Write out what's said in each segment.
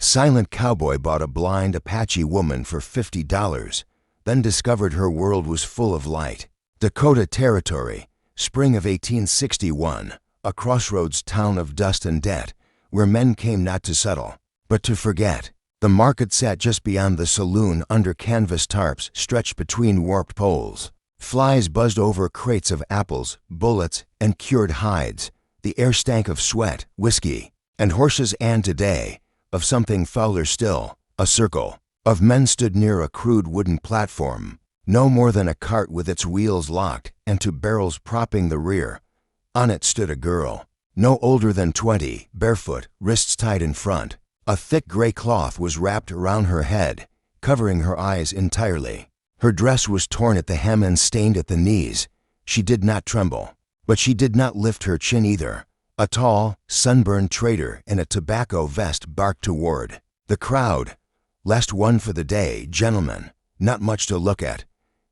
Silent Cowboy bought a blind Apache woman for $50, then discovered her world was full of light. Dakota Territory, spring of 1861, a crossroads town of dust and debt, where men came not to settle, but to forget. The market sat just beyond the saloon under canvas tarps stretched between warped poles. Flies buzzed over crates of apples, bullets, and cured hides. The air stank of sweat, whiskey, and horses, and today, of something fouler still. A circle of men stood near a crude wooden platform, no more than a cart with its wheels locked and two barrels propping the rear. On it stood a girl, no older than 20, barefoot, wrists tied in front. A thick gray cloth was wrapped around her head, covering her eyes entirely. Her dress was torn at the hem and stained at the knees. She did not tremble, but she did not lift her chin either. A tall, sunburned trader in a tobacco vest barked toward the crowd. "Last one for the day, gentlemen. Not much to look at.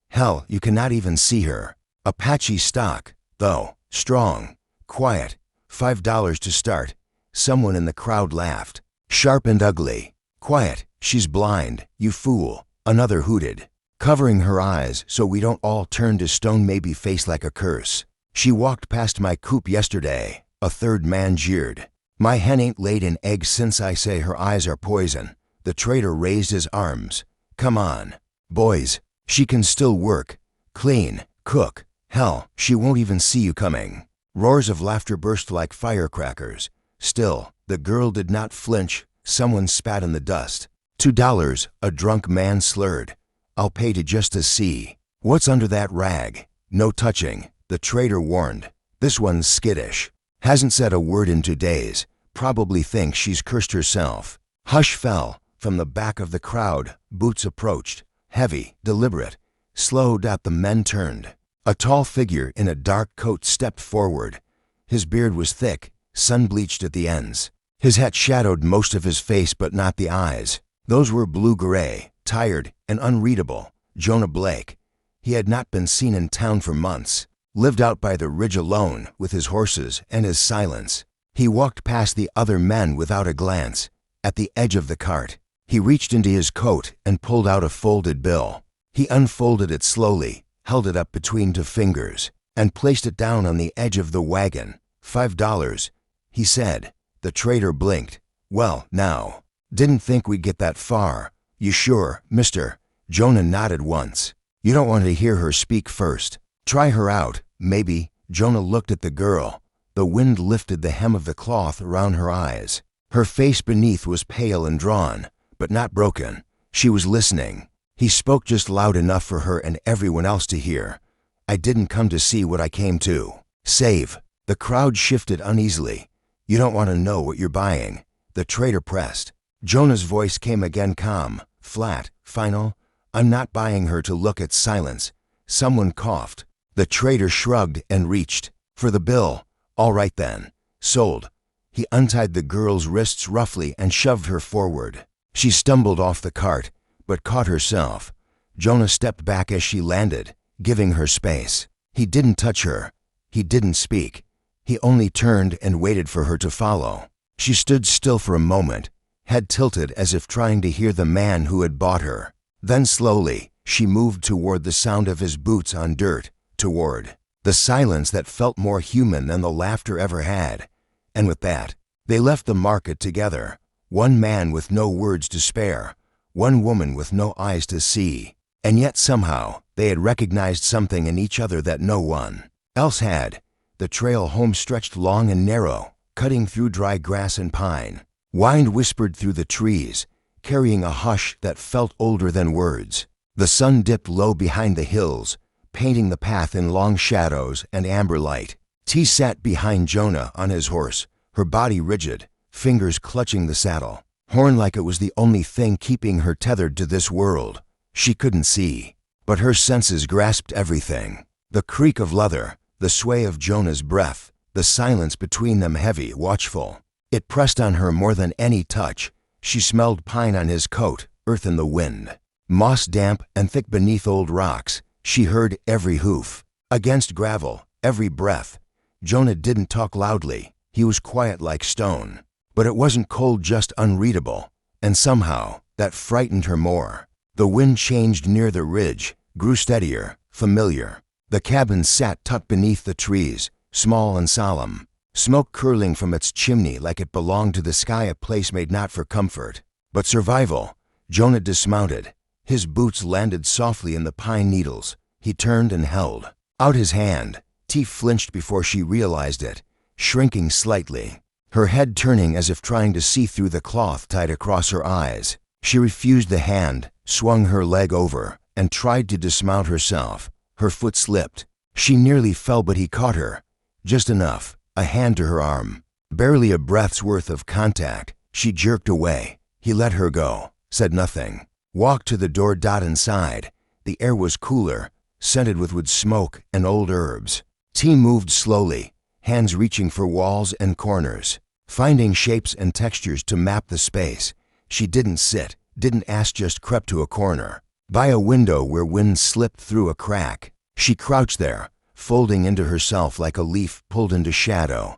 Hell, you cannot even see her. Apache stock, though. Strong. Quiet. $5 to start." Someone in the crowd laughed. "Sharp and ugly. Quiet. She's blind, you fool," another hooted. "Covering her eyes so we don't all turn to stone, maybe face like a curse. She walked past my coop yesterday," a third man jeered. "My hen ain't laid an egg since. I say her eyes are poison." The trader raised his arms. "Come on, boys. She can still work, clean, cook. Hell, she won't even see you coming." Roars of laughter burst like firecrackers. Still, the girl did not flinch. Someone spat in the dust. $2, a drunk man slurred. "I'll pay just to see." "What's under that rag?" "No touching," the trader warned. "This one's skittish. Hasn't said a word in 2 days. Probably thinks she's cursed herself." Hush fell. From the back of the crowd, boots approached. Heavy, deliberate. Slowed out. The men turned. A tall figure in a dark coat stepped forward. His beard was thick, sun-bleached at the ends. His hat shadowed most of his face but not the eyes. Those were blue-gray, tired, and unreadable. Jonah Blake. He had not been seen in town for months. Lived out by the ridge alone with his horses and his silence. He walked past the other men without a glance. At the edge of the cart, he reached into his coat and pulled out a folded bill. He unfolded it slowly, held it up between 2 fingers, and placed it down on the edge of the wagon. $5, he said. The trader blinked. "Well, now, didn't think we'd get that far. You sure, mister?" Jonah nodded once. "You don't want to hear her speak first. Try her out, maybe." Jonah looked at the girl. The wind lifted the hem of the cloth around her eyes. Her face beneath was pale and drawn, but not broken. She was listening. He spoke just loud enough for her and everyone else to hear. "I didn't come to see what I came to save." The crowd shifted uneasily. "You don't want to know what you're buying," the trader pressed. Jonah's voice came again, calm, flat, final. "I'm not buying her to look at." Silence. Someone coughed. The trader shrugged and reached for the bill. "All right then. Sold." He untied the girl's wrists roughly and shoved her forward. She stumbled off the cart, but caught herself. Jonah stepped back as she landed, giving her space. He didn't touch her. He didn't speak. He only turned and waited for her to follow. She stood still for a moment, head tilted as if trying to hear the man who had bought her. Then slowly, she moved toward the sound of his boots on dirt, toward the silence that felt more human than the laughter ever had. And with that, they left the market together. One man with no words to spare, one woman with no eyes to see. And yet somehow, they had recognized something in each other that no one else had. The trail home stretched long and narrow, cutting through dry grass and pine. Wind whispered through the trees, carrying a hush that felt older than words. The sun dipped low behind the hills, painting the path in long shadows and amber light. T sat behind Jonah on his horse, her body rigid, fingers clutching the saddle, horn like it was the only thing keeping her tethered to this world. She couldn't see, but her senses grasped everything. The creak of leather, the sway of Jonah's breath, the silence between them heavy, watchful. It pressed on her more than any touch. She smelled pine on his coat, earth in the wind, moss damp and thick beneath old rocks. She heard every hoof against gravel, every breath. Jonah didn't talk loudly. He was quiet like stone. But it wasn't cold, just unreadable. and somehow that frightened her more. The wind changed near the ridge, grew steadier, familiar. The cabin sat tucked beneath the trees, small and solemn, smoke curling from its chimney like it belonged to the sky, a place made not for comfort, but survival. Jonah dismounted. His boots landed softly in the pine needles. He turned and held out his hand. T flinched before she realized it, shrinking slightly, her head turning as if trying to see through the cloth tied across her eyes. She refused the hand, swung her leg over, and tried to dismount herself. Her foot slipped. She nearly fell, but he caught her. Just enough, a hand to her arm. Barely a breath's worth of contact. She jerked away. He let her go, said nothing. Walked to the door. Inside, the air was cooler, scented with wood smoke and old herbs. T moved slowly, hands reaching for walls and corners, finding shapes and textures to map the space. She didn't sit, didn't ask, just crept to a corner, by a window where wind slipped through a crack. She crouched there, folding into herself like a leaf pulled into shadow.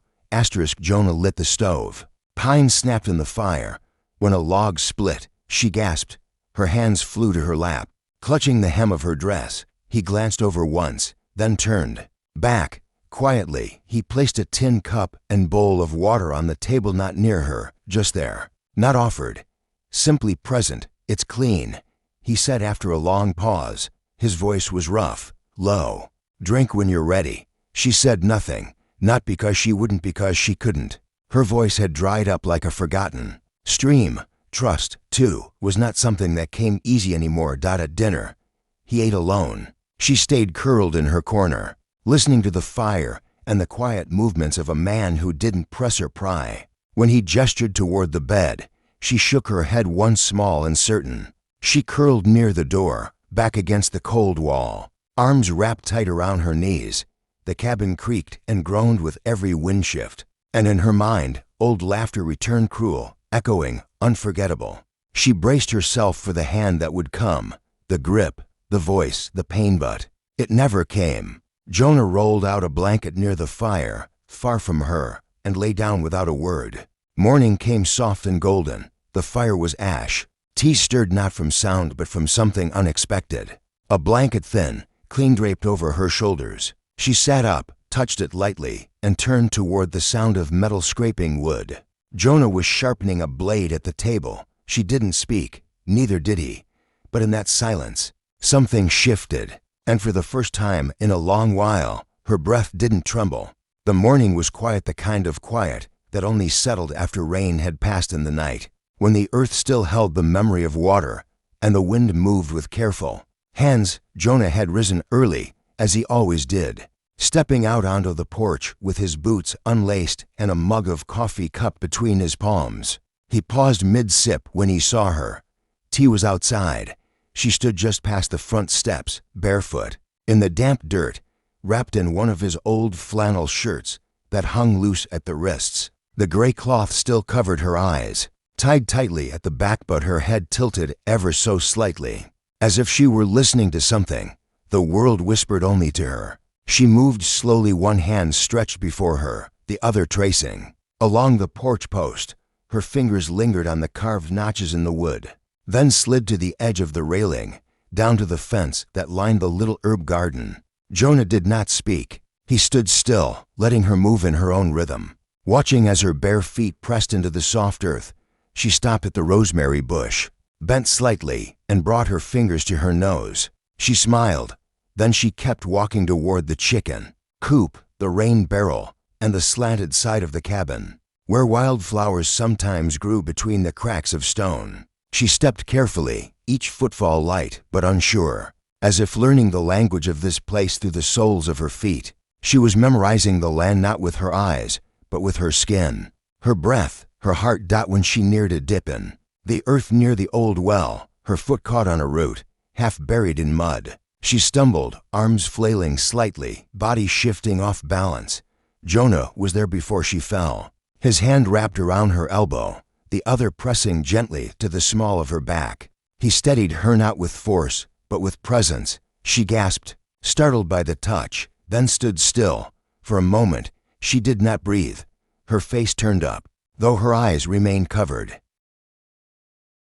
Jonah lit the stove. Pine snapped in the fire. When a log split, she gasped. Her hands flew to her lap, clutching the hem of her dress. He glanced over once, then turned back. Quietly, he placed a tin cup and bowl of water on the table, not near her, just there. Not offered, simply present. It's clean, he said after a long pause. His voice was rough, low. Drink when you're ready. She said nothing, not because she wouldn't, because she couldn't. Her voice had dried up like a forgotten stream. Trust, too, was not something that came easy anymore. At dinner, he ate alone. She stayed curled in her corner, listening to the fire and the quiet movements of a man who didn't press or pry. When he gestured toward the bed, she shook her head once, small and certain. She curled near the door, back against the cold wall, arms wrapped tight around her knees. The cabin creaked and groaned with every wind shift, and in her mind, old laughter returned, cruel, echoing, unforgettable. She braced herself for the hand that would come, the grip, the voice, the pain, but it never came. Jonah rolled out a blanket near the fire, far from her, and lay down without a word. Morning came soft and golden. The fire was ash. T stirred, not from sound but from something unexpected. A blanket, thin, clean, draped over her shoulders. She sat up, touched it lightly, and turned toward the sound of metal scraping wood. Jonah was sharpening a blade at the table. She didn't speak, neither did he. But in that silence, something shifted, and for the first time in a long while, her breath didn't tremble. The morning was quiet, the kind of quiet that only settled after rain had passed in the night, when the earth still held the memory of water, and the wind moved with careful hands. Jonah had risen early, as he always did, stepping out onto the porch with his boots unlaced and a mug of coffee cupped between his palms. He paused mid-sip when he saw her. T was outside. She stood just past the front steps, barefoot, in the damp dirt, wrapped in one of his old flannel shirts that hung loose at the wrists. The gray cloth still covered her eyes, tied tightly at the back, but her head tilted ever so slightly, as if she were listening to something the world whispered only to her. She moved slowly, one hand stretched before her, the other tracing along the porch post. Her fingers lingered on the carved notches in the wood, then slid to the edge of the railing, down to the fence that lined the little herb garden. Jonah did not speak. He stood still, letting her move in her own rhythm, watching as her bare feet pressed into the soft earth. She stopped at the rosemary bush, bent slightly, and brought her fingers to her nose. She smiled. Then she kept walking toward the chicken coop, the rain barrel, and the slanted side of the cabin, where wildflowers sometimes grew between the cracks of stone. She stepped carefully, each footfall light but unsure, as if learning the language of this place through the soles of her feet. She was memorizing the land not with her eyes, but with her skin, her breath, her heart. When she neared a dip in the earth near the old well, her foot caught on a root, half buried in mud. She stumbled, arms flailing slightly, body shifting off balance. Jonah was there before she fell, his hand wrapped around her elbow, the other pressing gently to the small of her back. He steadied her, not with force, but with presence. She gasped, startled by the touch, then stood still. For a moment, she did not breathe. Her face turned up, though her eyes remained covered.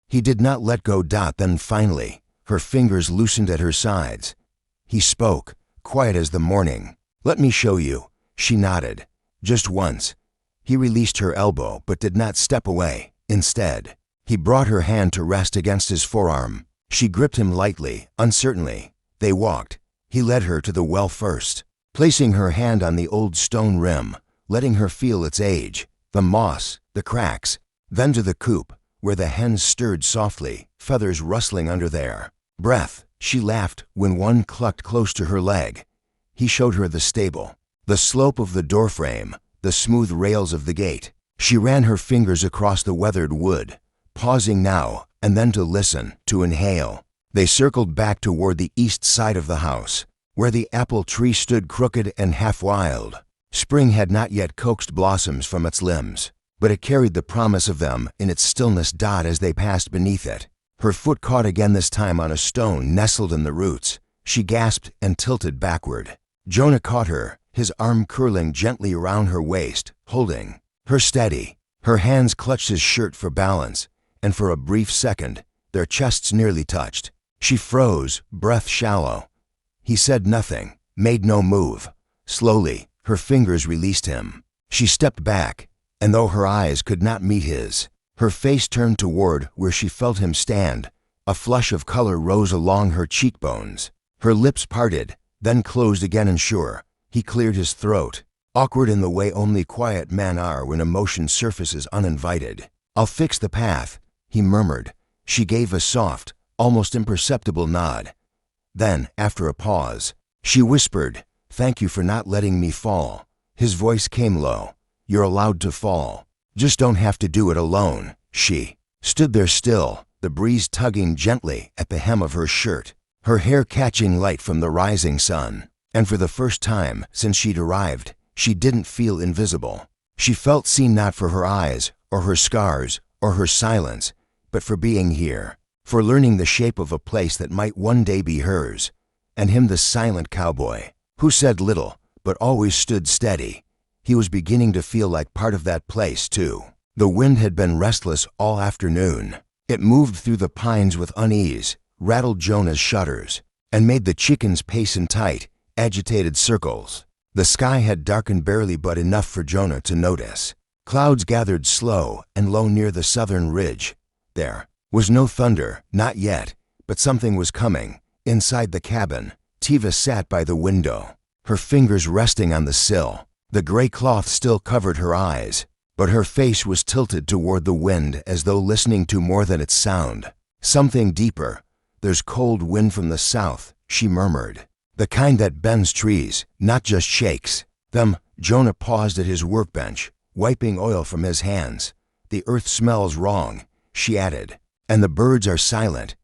He did not let go. Then finally, her fingers loosened at her sides. He spoke, quiet as the morning. "Let me show you." She nodded. Just once. He released her elbow but did not step away. Instead, he brought her hand to rest against his forearm. She gripped him lightly, uncertainly. They walked. He led her to the well first, placing her hand on the old stone rim, letting her feel its age, the moss, the cracks, then to the coop, where the hens stirred softly, feathers rustling under their breath. She laughed when one clucked close to her leg. He showed her the stable, the slope of the doorframe, the smooth rails of the gate. She ran her fingers across the weathered wood, pausing now and then to listen, to inhale. They circled back toward the east side of the house, where the apple tree stood crooked and half wild. Spring had not yet coaxed blossoms from its limbs, but it carried the promise of them in its stillness. As they passed beneath it, her foot caught again, this time on a stone nestled in the roots. She gasped and tilted backward. Jonah caught her, his arm curling gently around her waist, holding her steady. Her hands clutched his shirt for balance, and for a brief second, their chests nearly touched. She froze, breath shallow. He said nothing, made no move. Slowly, her fingers released him. She stepped back, and though her eyes could not meet his, her face turned toward where she felt him stand. A flush of color rose along her cheekbones. Her lips parted, then closed again, and sure, he cleared his throat, awkward in the way only quiet men are when emotion surfaces uninvited. "I'll fix the path," he murmured. She gave a soft, almost imperceptible nod. Then, after a pause, she whispered, "Thank you for not letting me fall." His voice came low. "You're allowed to fall. Just don't have to do it alone." She stood there still, the breeze tugging gently at the hem of her shirt, her hair catching light from the rising sun. And for the first time since she'd arrived, she didn't feel invisible. She felt seen, not for her eyes, or her scars, or her silence, but for being here, for learning the shape of a place that might one day be hers. And him, the silent cowboy, who said little, but always stood steady. He was beginning to feel like part of that place, too. The wind had been restless all afternoon. It moved through the pines with unease, rattled Jonah's shutters, and made the chickens pace in tight, agitated circles. The sky had darkened barely, but enough for Jonah to notice. Clouds gathered slow and low near the southern ridge. There was no thunder, not yet, but something was coming. Inside the cabin, Tiva sat by the window, her fingers resting on the sill. The gray cloth still covered her eyes, but her face was tilted toward the wind as though listening to more than its sound. "Something deeper. There's cold wind from the south," she murmured. "The kind that bends trees, not just shakes them." Jonah paused at his workbench, wiping oil from his hands. "The earth smells wrong," she added, "and the birds are silent."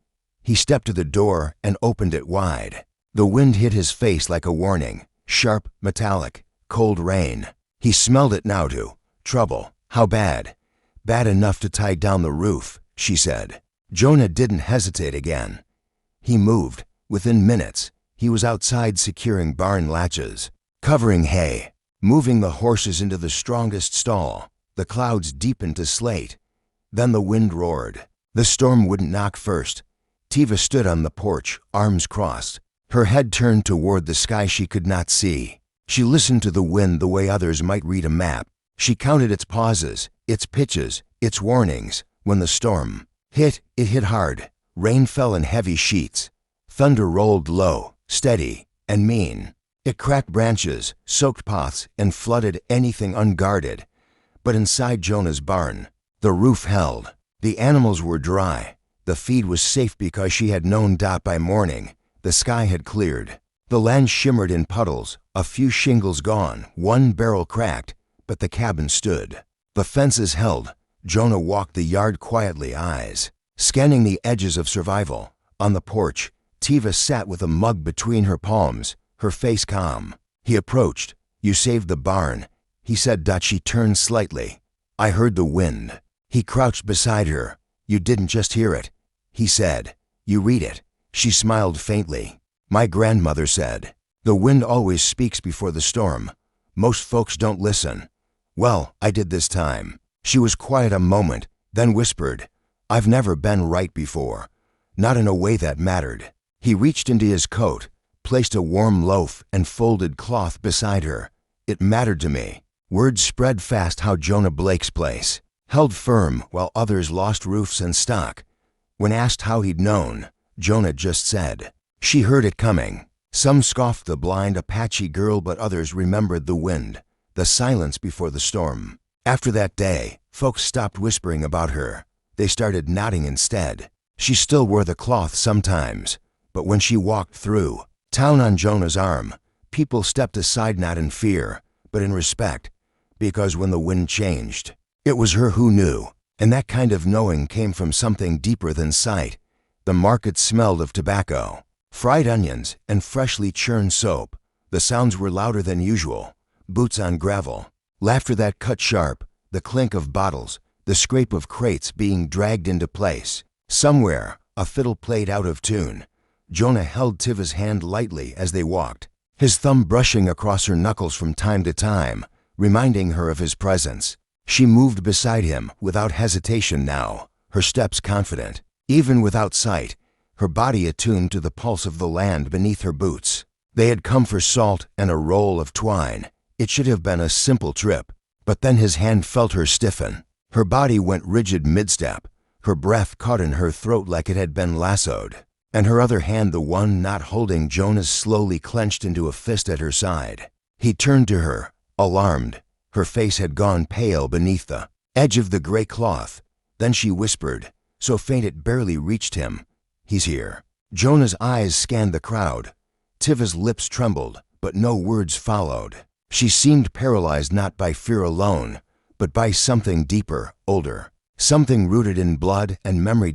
He stepped to the door and opened it wide. The wind hit his face like a warning, sharp, metallic, cold rain. He smelled it now too. Trouble. How bad? "Bad enough to tie down the roof," she said. Jonah didn't hesitate again. He moved. Within minutes, he was outside securing barn latches, covering hay, moving the horses into the strongest stall. The clouds deepened to slate. Then the wind roared. The storm wouldn't knock first. Tiva stood on the porch, arms crossed, her head turned toward the sky she could not see. She listened to the wind the way others might read a map. She counted its pauses, its pitches, its warnings. When the storm hit, it hit hard. Rain fell in heavy sheets. Thunder rolled low, steady, and mean. It cracked branches, soaked pots, and flooded anything unguarded. But inside Jonah's barn, the roof held. The animals were dry. The feed was safe because she had known. By morning, the sky had cleared. The land shimmered in puddles, a few shingles gone, one barrel cracked, but the cabin stood. The fences held. Jonah walked the yard quietly, eyes scanning the edges of survival. On the porch, Tiva sat with a mug between her palms, her face calm. He approached. "You saved the barn," he said. She turned slightly. "I heard the wind." He crouched beside her. "You didn't just hear it," he said. "You read it." She smiled faintly. "My grandmother said, the wind always speaks before the storm. Most folks don't listen. Well, I did this time." She was quiet a moment, then whispered, I've never been right before, not in a way that mattered. He reached into his coat, placed a warm loaf and folded cloth beside her. It mattered to me. Word spread fast how Jonah Blake's place held firm while others lost roofs and stock. When asked how he'd known, Jonah just said, "She heard it coming." Some scoffed the blind Apache girl, but others remembered the wind, the silence before the storm. After that day, folks stopped whispering about her. They started nodding instead. She still wore the cloth sometimes, but when she walked through town on Jonah's arm, people stepped aside not in fear, but in respect, because when the wind changed, it was her who knew, and that kind of knowing came from something deeper than sight. The market smelled of tobacco, fried onions, and freshly churned soap. The sounds were louder than usual, boots on gravel, laughter that cut sharp, the clink of bottles, the scrape of crates being dragged into place. Somewhere, a fiddle played out of tune. Jonah held Tiva's hand lightly as they walked, his thumb brushing across her knuckles from time to time, reminding her of his presence. She moved beside him without hesitation now, her steps confident. Even without sight, her body attuned to the pulse of the land beneath her boots. They had come for salt and a roll of twine. It should have been a simple trip, but then his hand felt her stiffen. Her body went rigid mid-step. Her breath caught in her throat like it had been lassoed, and her other hand, the one not holding Jonah's, slowly clenched into a fist at her side. He turned to her, alarmed. Her face had gone pale beneath the edge of the gray cloth. Then she whispered, so faint it barely reached him, "He's here." Jonah's eyes scanned the crowd. Tiva's lips trembled, but no words followed. She seemed paralyzed not by fear alone, but by something deeper, older, something rooted in blood and memory.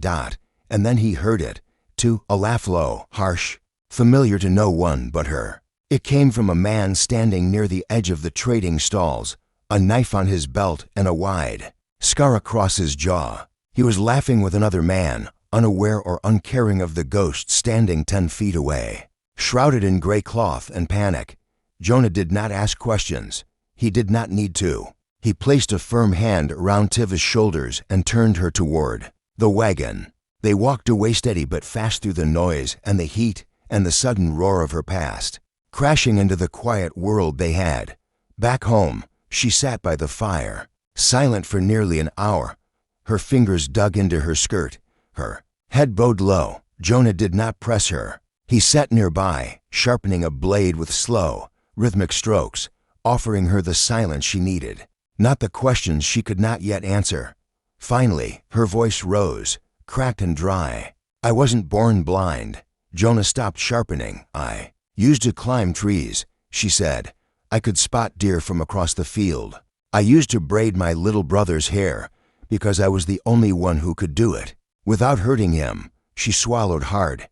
And then he heard it, too, a laugh, low, harsh, familiar to no one but her. It came from a man standing near the edge of the trading stalls, a knife on his belt and a wide scar across his jaw. He was laughing with another man, unaware or uncaring of the ghost standing 10 feet away. Shrouded in gray cloth and panic, Jonah did not ask questions. He did not need to. He placed a firm hand around Tiva's shoulders and turned her toward the wagon. They walked away steady but fast through the noise and the heat and the sudden roar of her past, crashing into the quiet world they had. Back home, she sat by the fire, silent for nearly an hour. Her fingers dug into her skirt, her head bowed low. Jonah did not press her. He sat nearby, sharpening a blade with slow, rhythmic strokes, offering her the silence she needed, not the questions she could not yet answer. Finally, her voice rose, cracked and dry. "I wasn't born blind." Jonah stopped sharpening. "I used to climb trees," she said. "I could spot deer from across the field. I used to braid my little brother's hair because I was the only one who could do it." Without hurting him, she swallowed hard.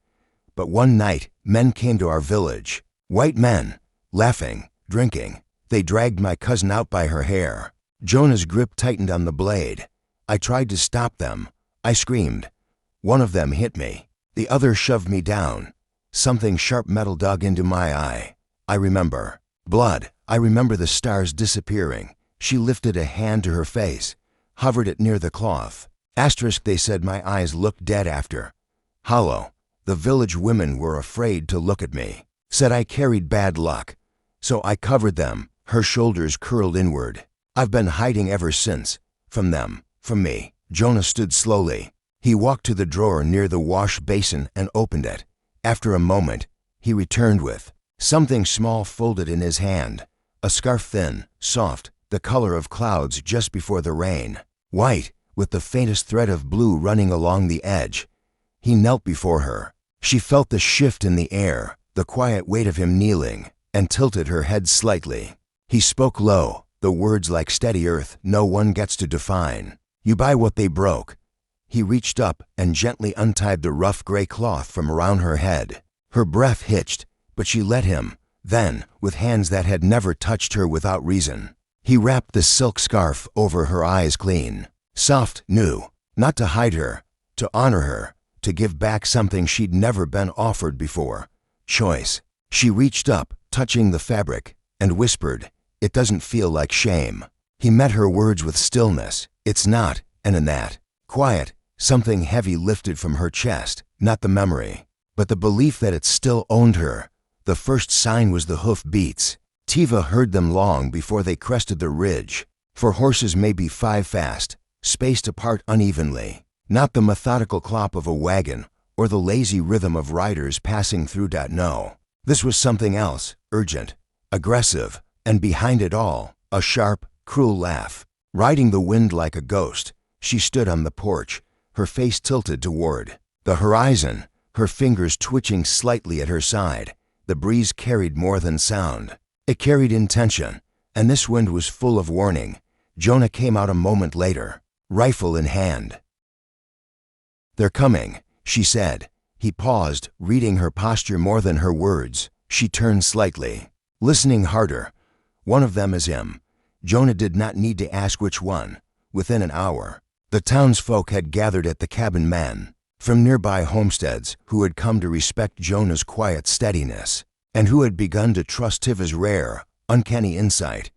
"But one night, men came to our village. White men, laughing, drinking. They dragged my cousin out by her hair." Jonah's grip tightened on the blade. "I tried to stop them. I screamed. One of them hit me. The other shoved me down. Something sharp metal dug into my eye. I remember blood. I remember the stars disappearing." She lifted a hand to her face, hovered it near the cloth. They said my eyes looked dead after. Hollow. The village women were afraid to look at me. Said I carried bad luck. So I covered them. Her shoulders curled inward. I've been hiding ever since. From them. From me. Jonah stood slowly. He walked to the drawer near the wash basin and opened it. After a moment, he returned with something small folded in his hand. A scarf, thin, soft, the color of clouds just before the rain. White, with the faintest thread of blue running along the edge. He knelt before her. She felt the shift in the air, the quiet weight of him kneeling, and tilted her head slightly. He spoke low, the words like steady earth no one gets to define. "You buy what they broke." He reached up and gently untied the rough gray cloth from around her head. Her breath hitched, but she let him. Then, with hands that had never touched her without reason, he wrapped the silk scarf over her eyes clean. Soft, new, not to hide her, to honor her, to give back something she'd never been offered before. Choice. She reached up, touching the fabric, and whispered, "It doesn't feel like shame." He met her words with stillness. "It's not," and in that quiet, Something heavy lifted from her chest, not the memory, but the belief that it still owned her. The first sign was the hoof beats. Tiva heard them long before they crested the ridge, for horses may be 5 fast, spaced apart unevenly, not the methodical clop of a wagon or the lazy rhythm of riders passing through. No, this was something else, urgent, aggressive, and behind it all, a sharp, cruel laugh. Riding the wind like a ghost, she stood on the porch, her face tilted toward the horizon, her fingers twitching slightly at her side. The breeze carried more than sound. It carried intention, and this wind was full of warning. Jonah came out a moment later, rifle in hand. "They're coming," she said. He paused, reading her posture more than her words. She turned slightly, listening harder. One of them is him. Jonah did not need to ask which one. Within an hour, the townsfolk had gathered at the cabin, men from nearby homesteads who had come to respect Jonah's quiet steadiness and who had begun to trust Tiva's rare, uncanny insight.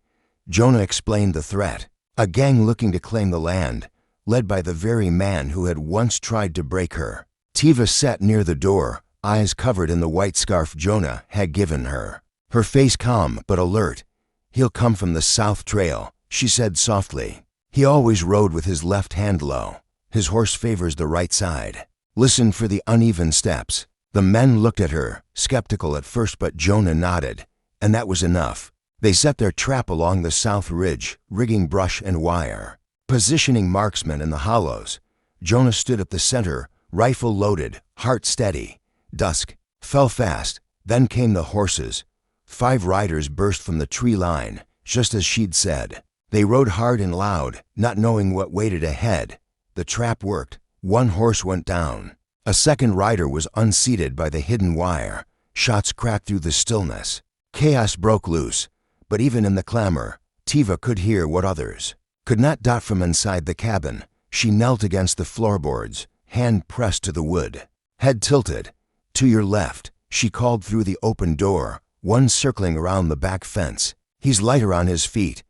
Jonah explained the threat, a gang looking to claim the land, led by the very man who had once tried to break her. Tiva sat near the door, eyes covered in the white scarf Jonah had given her, her face calm but alert. "He'll come from the south trail," she said softly. "He always rode with his left hand low. His horse favors the right side. Listen for the uneven steps." The men looked at her, skeptical at first, but Jonah nodded, and that was enough. They set their trap along the south ridge, rigging brush and wire, positioning marksmen in the hollows. Jonah stood at the center, rifle loaded, heart steady. Dusk fell fast, then came the horses. 5 riders burst from the tree line, just as she'd said. They rode hard and loud, not knowing what waited ahead. The trap worked. One horse went down. A second rider was unseated by the hidden wire. Shots cracked through the stillness. Chaos broke loose, but even in the clamor, Tiva could hear what others could not. From inside the cabin, she knelt against the floorboards, hand pressed to the wood, head tilted. "To your left," she called through the open door, one circling around the back fence. "He's lighter on his feet."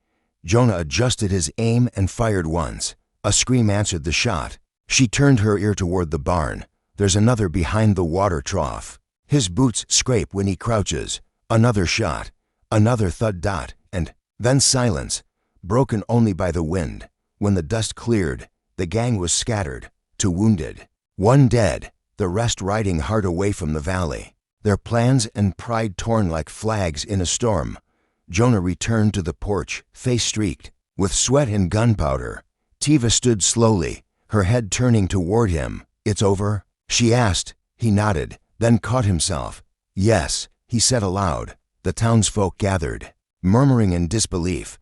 Jonah adjusted his aim and fired once. A scream answered the shot. She turned her ear toward the barn. "There's another behind the water trough. His boots scrape when he crouches." Another shot, another thud. And then silence, broken only by the wind. When the dust cleared, the gang was scattered, 2 wounded, 1 dead, the rest riding hard away from the valley, their plans and pride torn like flags in a storm. Jonah returned to the porch, face streaked with sweat and gunpowder. Tiva stood slowly, her head turning toward him. "It's over?" she asked. He nodded, then caught himself. "Yes," he said aloud. The townsfolk gathered, murmuring in disbelief.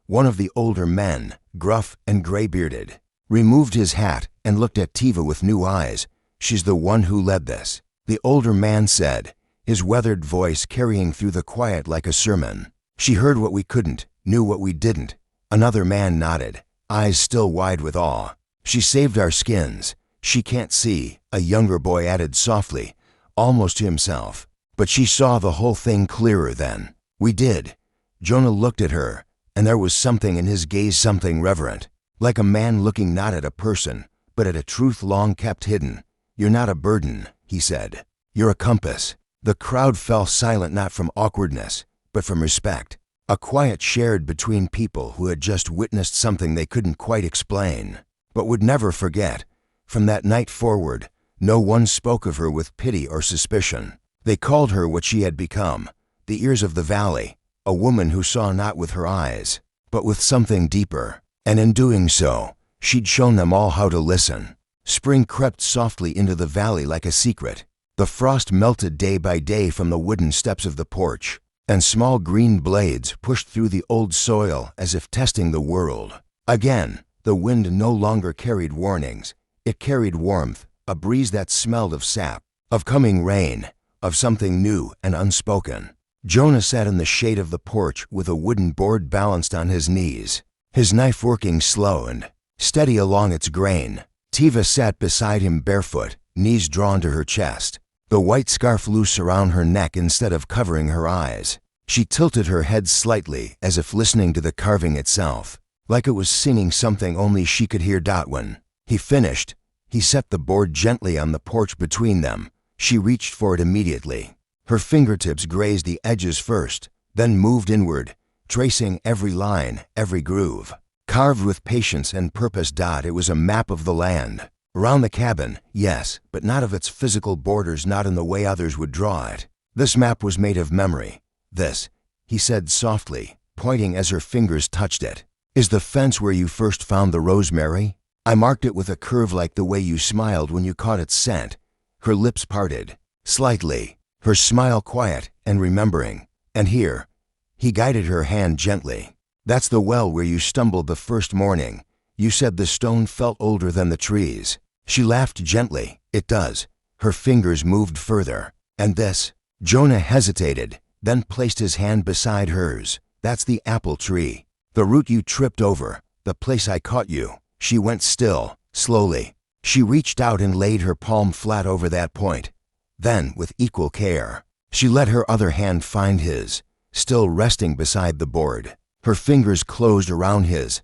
One of the older men, gruff and gray-bearded, removed his hat and looked at Tiva with new eyes. "She's the one who led this," the older man said, his weathered voice carrying through the quiet like a sermon. "She heard what we couldn't, knew what we didn't." Another man nodded, eyes still wide with awe. "She saved our skins. She can't see," a younger boy added softly, almost to himself. "But she saw the whole thing clearer then." "We did." Jonah looked at her, and there was something in his gaze, something reverent, like a man looking not at a person, but at a truth long kept hidden. "You're not a burden," he said. "You're a compass." The crowd fell silent, not from awkwardness, but from respect. A quiet shared between people who had just witnessed something they couldn't quite explain, but would never forget. From that night forward, no one spoke of her with pity or suspicion. They called her what she had become, the ears of the valley, a woman who saw not with her eyes, but with something deeper. And in doing so, she'd shown them all how to listen. Spring crept softly into the valley like a secret. The frost melted day by day from the wooden steps of the porch, and small green blades pushed through the old soil as if testing the world. Again, the wind no longer carried warnings. It carried warmth, a breeze that smelled of sap, of coming rain, of something new and unspoken. Jonah sat in the shade of the porch with a wooden board balanced on his knees, his knife working slow and steady along its grain. Tiva sat beside him barefoot, knees drawn to her chest, the white scarf loose around her neck instead of covering her eyes. She tilted her head slightly as if listening to the carving itself, like it was singing something only she could hear. When he finished, He set the board gently on the porch between them. She reached for it immediately. Her fingertips grazed the edges first, then moved inward, tracing every line, every groove. Carved with patience and purpose. It was a map of the land. Around the cabin, yes, but not of its physical borders, not in the way others would draw it. This map was made of memory. This, he said softly, pointing as her fingers touched it, is the fence where you first found the rosemary. I marked it with a curve like the way you smiled when you caught its scent. Her lips parted, slightly, her smile quiet and remembering. And here, he guided her hand gently. That's the well where you stumbled the first morning. You said the stone felt older than the trees. She laughed gently. It does. Her fingers moved further. And this? Jonah hesitated, then placed his hand beside hers. That's the apple tree. The root you tripped over. The place I caught you. She went still, slowly. She reached out and laid her palm flat over that point. Then, with equal care, she let her other hand find his, still resting beside the board. Her fingers closed around his.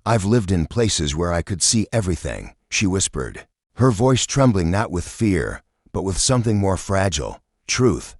I've lived in places where I could see everything, she whispered, her voice trembling not with fear, but with something more fragile, truth,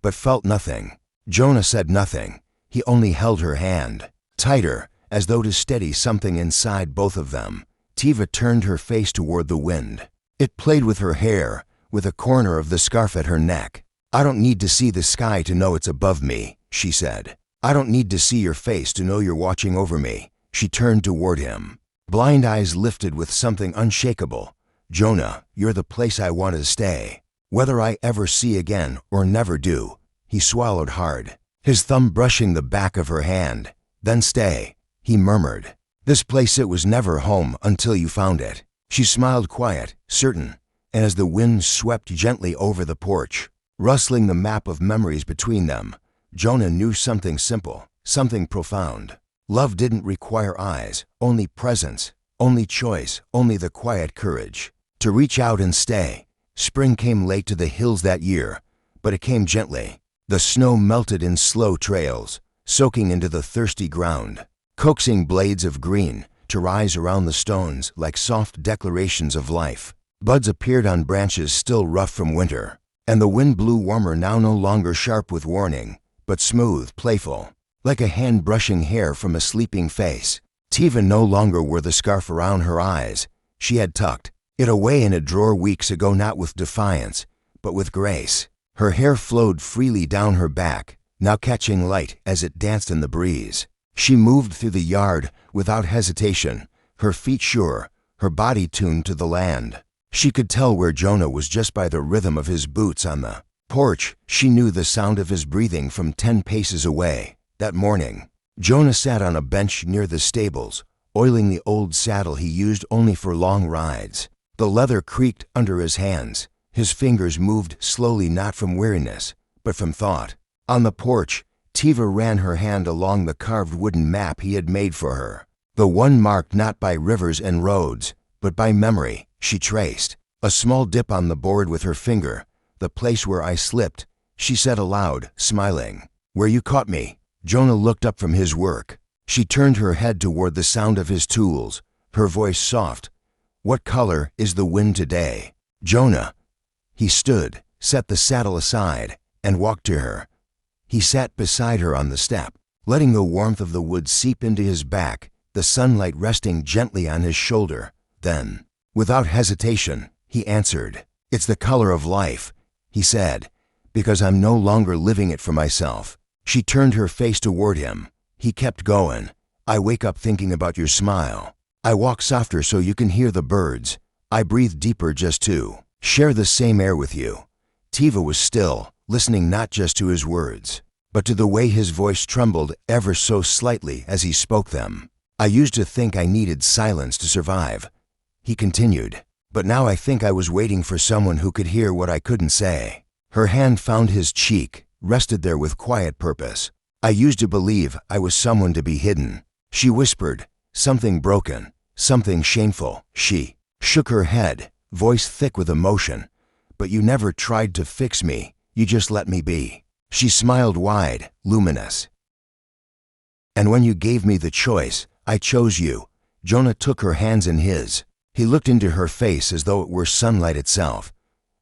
but felt nothing. Jonah said nothing. He only held her hand, tighter, as though to steady something inside both of them. Tiva turned her face toward the wind. It played with her hair, with a corner of the scarf at her neck. I don't need to see the sky to know it's above me, she said. I don't need to see your face to know you're watching over me. She turned toward him, blind eyes lifted with something unshakable. Jonah, you're the place I want to stay. Whether I ever see again or never do. He swallowed hard, his thumb brushing the back of her hand. Then stay, he murmured. This place, it was never home until you found it. She smiled quiet, certain, and as the wind swept gently over the porch, rustling the map of memories between them, Jonah knew something simple, something profound. Love didn't require eyes, only presence, only choice, only the quiet courage to reach out and stay. Spring came late to the hills that year, but it came gently. The snow melted in slow trails, soaking into the thirsty ground, coaxing blades of green to rise around the stones like soft declarations of life. Buds appeared on branches still rough from winter, and the wind blew warmer, now no longer sharp with warning, but smooth, playful, like a hand brushing hair from a sleeping face. Tiva no longer wore the scarf around her eyes. She had tucked it away in a drawer weeks ago, not with defiance, but with grace. Her hair flowed freely down her back, now catching light as it danced in the breeze. She moved through the yard without hesitation, her feet sure, her body tuned to the land. She could tell where Jonah was just by the rhythm of his boots on the porch. She knew the sound of his breathing from 10 paces away. That morning, Jonah sat on a bench near the stables, oiling the old saddle he used only for long rides. The leather creaked under his hands. His fingers moved slowly, not from weariness, but from thought. On the porch, Tiva ran her hand along the carved wooden map he had made for her, the one marked not by rivers and roads, but by memory. She traced a small dip on the board with her finger. The place where I slipped, she said aloud, smiling. Where you caught me. Jonah looked up from his work. She turned her head toward the sound of his tools, her voice soft. What color is the wind today? Jonah. He stood, set the saddle aside, and walked to her. He sat beside her on the step, letting the warmth of the wood seep into his back, the sunlight resting gently on his shoulder. Then, without hesitation, he answered. It's the color of life, he said, because I'm no longer living it for myself. She turned her face toward him. He kept going. I wake up thinking about your smile. I walk softer so you can hear the birds. I breathe deeper just to share the same air with you. Tiva was still, listening not just to his words, but to the way his voice trembled ever so slightly as he spoke them. I used to think I needed silence to survive, he continued, but now I think I was waiting for someone who could hear what I couldn't say. Her hand found his cheek, rested there with quiet purpose. I used to believe I was someone to be hidden. She whispered, something broken, something shameful. She shook her head, voice thick with emotion. But you never tried to fix me, you just let me be. She smiled wide, luminous. And when you gave me the choice, I chose you. Jonah took her hands in his He looked into her face as though it were sunlight itself.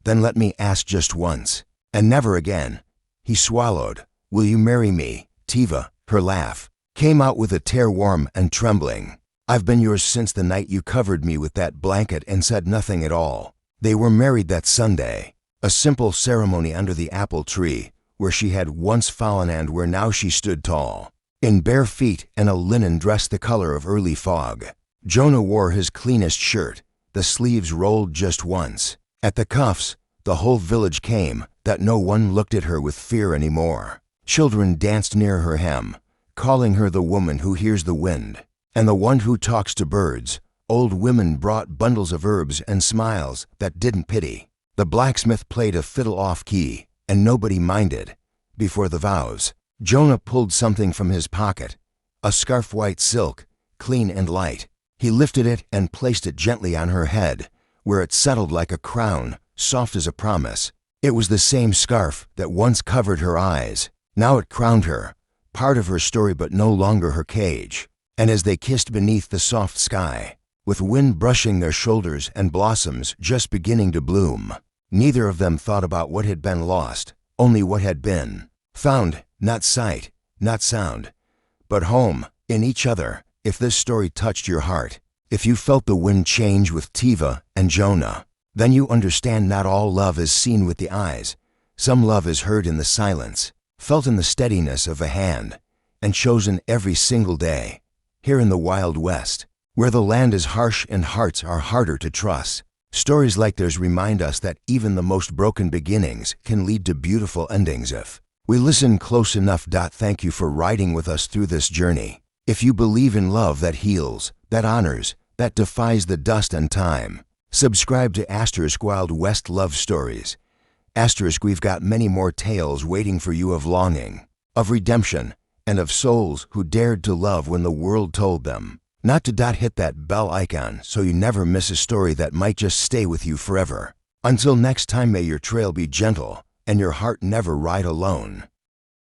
Then let me ask just once, and never again. He swallowed. Will you marry me, Tiva? Her laugh came out with a tear warm and trembling. I've been yours since the night you covered me with that blanket and said nothing at all. They were married that Sunday. A simple ceremony under the apple tree, where she had once fallen and where now she stood tall, in bare feet and a linen dress the color of early fog. Jonah wore his cleanest shirt, the sleeves rolled just once. At the cuffs, the whole village came, that no one looked at her with fear any more. Children danced near her hem, calling her the woman who hears the wind, and the one who talks to birds. Old women brought bundles of herbs and smiles that didn't pity. The blacksmith played a fiddle off-key, and nobody minded. Before the vows, Jonah pulled something from his pocket, a scarf white silk, clean and light. He lifted it and placed it gently on her head, where it settled like a crown, soft as a promise. It was the same scarf that once covered her eyes. Now it crowned her, part of her story but no longer her cage. And as they kissed beneath the soft sky, with wind brushing their shoulders and blossoms just beginning to bloom, neither of them thought about what had been lost, only what had been. Found, not sight, not sound, but home, in each other. If this story touched your heart, if you felt the wind change with Tiva and Jonah, then you understand not all love is seen with the eyes. Some love is heard in the silence, felt in the steadiness of a hand, and chosen every single day. Here in the Wild West, where the land is harsh and hearts are harder to trust, stories like theirs remind us that even the most broken beginnings can lead to beautiful endings if we listen close enough. Thank you for riding with us through this journey. If you believe in love that heals, that honors, that defies the dust and time, subscribe to Wild West Love Stories. We've got many more tales waiting for you of longing, of redemption, and of souls who dared to love when the world told them not to. Hit that bell icon so you never miss a story that might just stay with you forever. Until next time, may your trail be gentle and your heart never ride alone.